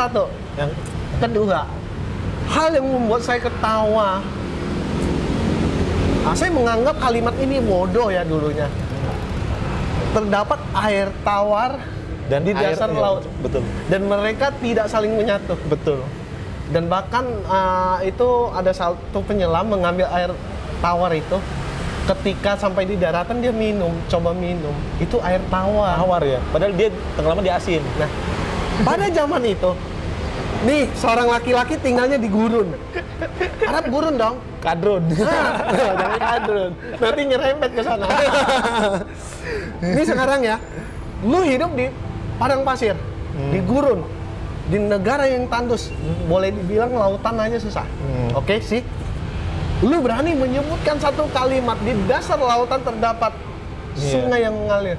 satu. Yang Kedua, hal yang membuat saya ketawa. Saya menganggap kalimat ini bodoh ya dulunya. Terdapat air tawar dan di dasar iya, laut. betul. Dan mereka tidak saling menyatu. Betul. Dan bahkan itu ada satu penyelam mengambil air tawar itu. Ketika sampai di daratan dia coba minum. Itu air tawar. Tawar ya. Padahal dia tenggelamnya di asin. Nah, pada zaman itu, nih seorang laki-laki tinggalnya di gurun. Arab gurun dong. Kadrun. Jangan kadrun. Nanti nyerempet ke sana. Ini sekarang ya, lu hidup di padang pasir, di gurun, di negara yang tandus, boleh dibilang lautan aja susah. Oke sih. Lu berani menyebutkan satu kalimat di dasar lautan terdapat sungai yang mengalir.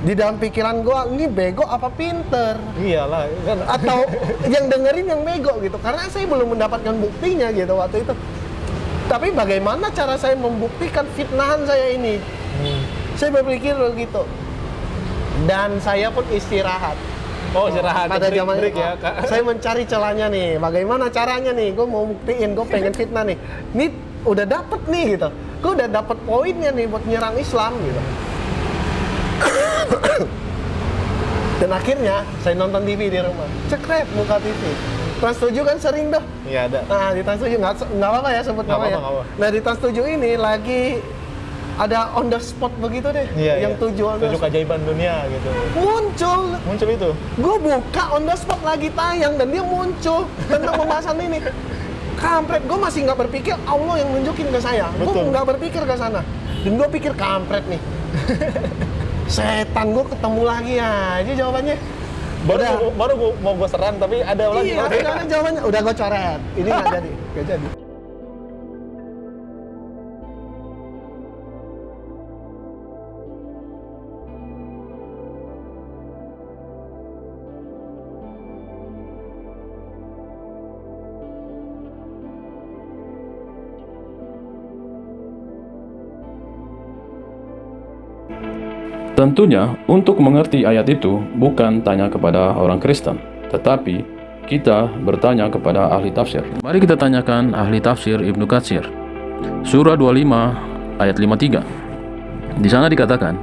Di dalam pikiran gua, ini bego apa pinter? Iyalah kan. Atau yang dengerin yang bego gitu. Karena saya belum mendapatkan buktinya gitu waktu itu. Tapi bagaimana cara saya membuktikan fitnahan saya ini? Saya berpikir begitu. Dan saya pun istirahat. Oh, istirahat. Pada zaman break itu, ya. saya mencari celahnya nih. Bagaimana caranya nih? Gue mau buktiin, gue pengen fitnah nih. Ini udah dapet nih gitu. Gue udah dapet poinnya nih buat nyerang Islam gitu. Dan akhirnya saya nonton TV di rumah. Cekrep buka TV. Trans 7 kan sering dah. Iya ada. Nah di Trans 7 nggak apa-apa ya sebut Nggak nama ya. apa-apa. Nah di Trans 7 ini lagi ada on the spot begitu deh. Iya, yang iya. 7 on the 7 spot. keajaiban dunia gitu. Muncul itu. gue buka on the spot lagi tayang dan dia muncul tentang pembahasan ini. Kampret, gue masih nggak berpikir Allah yang nunjukin ke saya. Gue Betul. nggak berpikir ke sana. Dan gue pikir kampret nih. Setan, gue ketemu lagi aja jawabannya. Baru mau gue serang tapi ada lagi. Iya, ada jawabannya. Udah gue coret. Ini nggak jadi. Tentunya, untuk mengerti ayat itu bukan tanya kepada orang Kristen, tetapi kita bertanya kepada ahli tafsir. Mari kita tanyakan ahli tafsir Ibnu Katsir. Surah 25 ayat 53. Di sana dikatakan,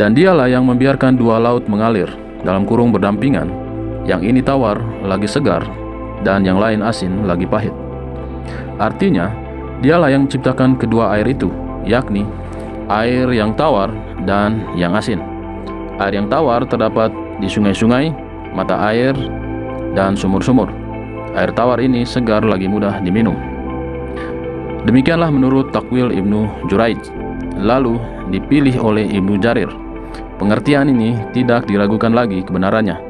"Dan dialah yang membiarkan dua laut mengalir dalam kurung berdampingan, yang ini tawar lagi segar dan yang lain asin lagi pahit." Artinya, dialah yang menciptakan kedua air itu, yakni air yang tawar dan yang asin. Air yang tawar terdapat di sungai-sungai, mata air, dan sumur-sumur. Air tawar ini segar lagi mudah diminum. Demikianlah menurut takwil Ibnu Juraij, lalu dipilih oleh Ibnu Jarir. Pengertian ini tidak diragukan lagi kebenarannya,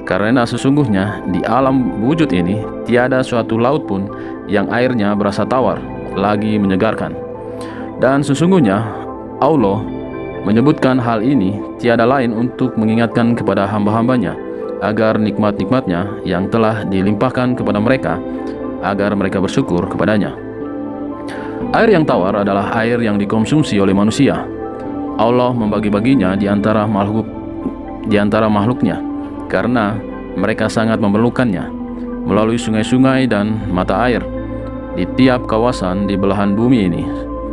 karena sesungguhnya di alam wujud ini tiada suatu laut pun yang airnya berasa tawar, lagi menyegarkan. Dan sesungguhnya Allah menyebutkan hal ini tiada lain untuk mengingatkan kepada hamba-hambanya agar nikmat-nikmatnya yang telah dilimpahkan kepada mereka, agar mereka bersyukur kepadanya. Air yang tawar adalah air yang dikonsumsi oleh manusia. Allah membagi-baginya di antara makhluknya karena mereka sangat memerlukannya melalui sungai-sungai dan mata air di tiap kawasan di belahan bumi ini,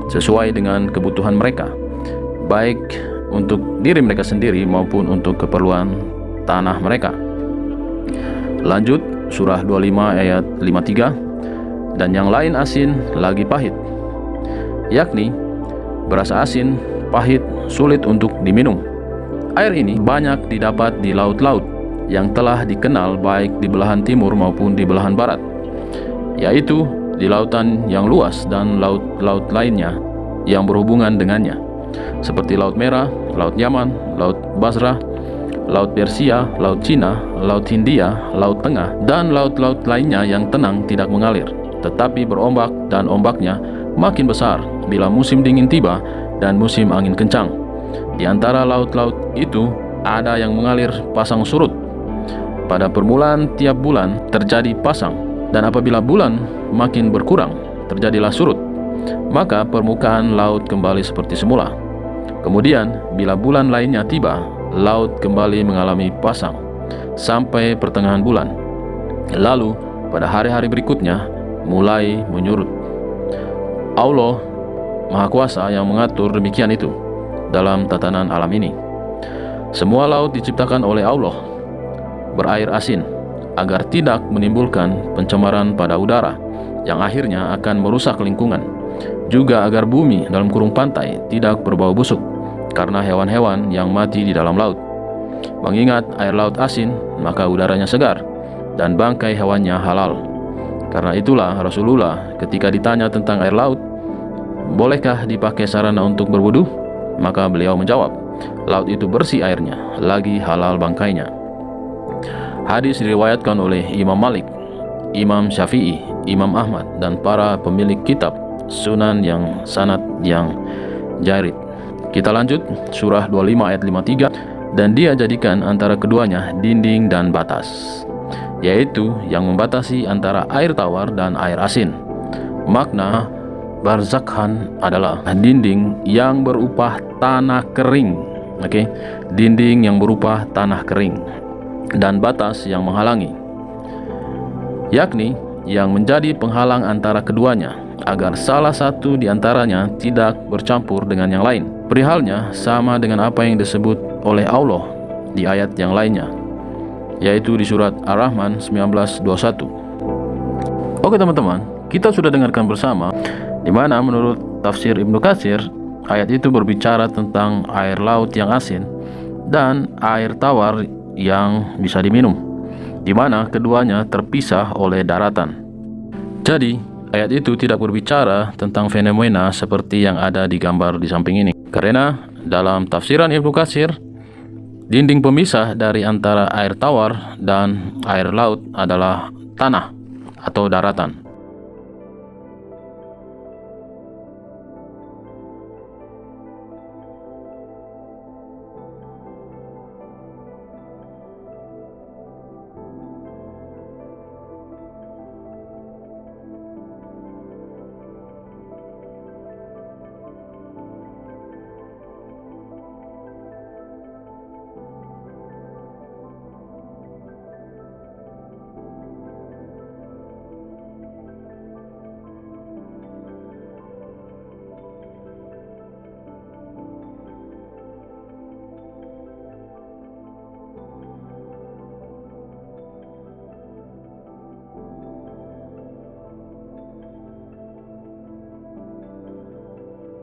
sesuai dengan kebutuhan mereka, baik untuk diri mereka sendiri maupun untuk keperluan tanah mereka. Lanjut, surah 25 ayat 53, "Dan yang lain asin lagi pahit," yakni berasa asin, pahit, sulit untuk diminum. Air ini banyak didapat di laut-laut yang telah dikenal baik di belahan timur maupun di belahan barat, yaitu di lautan yang luas dan laut-laut lainnya yang berhubungan dengannya, seperti Laut Merah, Laut Yaman, Laut Basrah, Laut Persia, Laut Cina, Laut Hindia, Laut Tengah, dan laut-laut lainnya yang tenang tidak mengalir, tetapi berombak dan ombaknya makin besar bila musim dingin tiba dan musim angin kencang. Di antara laut-laut itu ada yang mengalir pasang surut. Pada permulaan tiap bulan terjadi pasang, dan apabila bulan makin berkurang, terjadilah surut. Maka permukaan laut kembali seperti semula. Kemudian bila bulan lainnya tiba, laut kembali mengalami pasang sampai pertengahan bulan. Lalu pada hari-hari berikutnya mulai menyurut. Allah Maha Kuasa yang mengatur demikian itu dalam tatanan alam ini. Semua laut diciptakan oleh Allah berair asin agar tidak menimbulkan pencemaran pada udara yang akhirnya akan merusak lingkungan. Juga agar bumi dalam kurung pantai tidak berbau busuk karena hewan-hewan yang mati di dalam laut. Mengingat air laut asin, maka udaranya segar dan bangkai hewannya halal. Karena itulah Rasulullah ketika ditanya tentang air laut, bolehkah dipakai sarana untuk berwudu? Maka beliau menjawab, laut itu bersih airnya, lagi halal bangkainya. Hadis diriwayatkan oleh Imam Malik, Imam Syafi'i, Imam Ahmad, dan para pemilik kitab Sunan yang sanad yang jarid. Kita lanjut, surah 25 ayat 53. Dan dia jadikan antara keduanya dinding dan batas, yaitu yang membatasi antara air tawar dan air asin. Makna barzakhan adalah dinding yang berupa tanah kering. Dinding yang berupa tanah kering dan batas yang menghalangi, yakni yang menjadi penghalang antara keduanya, agar salah satu di antaranya tidak bercampur dengan yang lain. Perihalnya sama dengan apa yang disebut oleh Allah di ayat yang lainnya, yaitu di surat Ar-Rahman 19:21. Oke teman-teman, kita sudah dengarkan bersama di mana menurut tafsir Ibnu Katsir, ayat itu berbicara tentang air laut yang asin dan air tawar yang bisa diminum, di mana keduanya terpisah oleh daratan. Jadi, ayat itu tidak berbicara tentang fenomena seperti yang ada di gambar di samping ini. Karena dalam tafsiran Ibnu Katsir, dinding pemisah dari antara air tawar dan air laut adalah tanah atau daratan.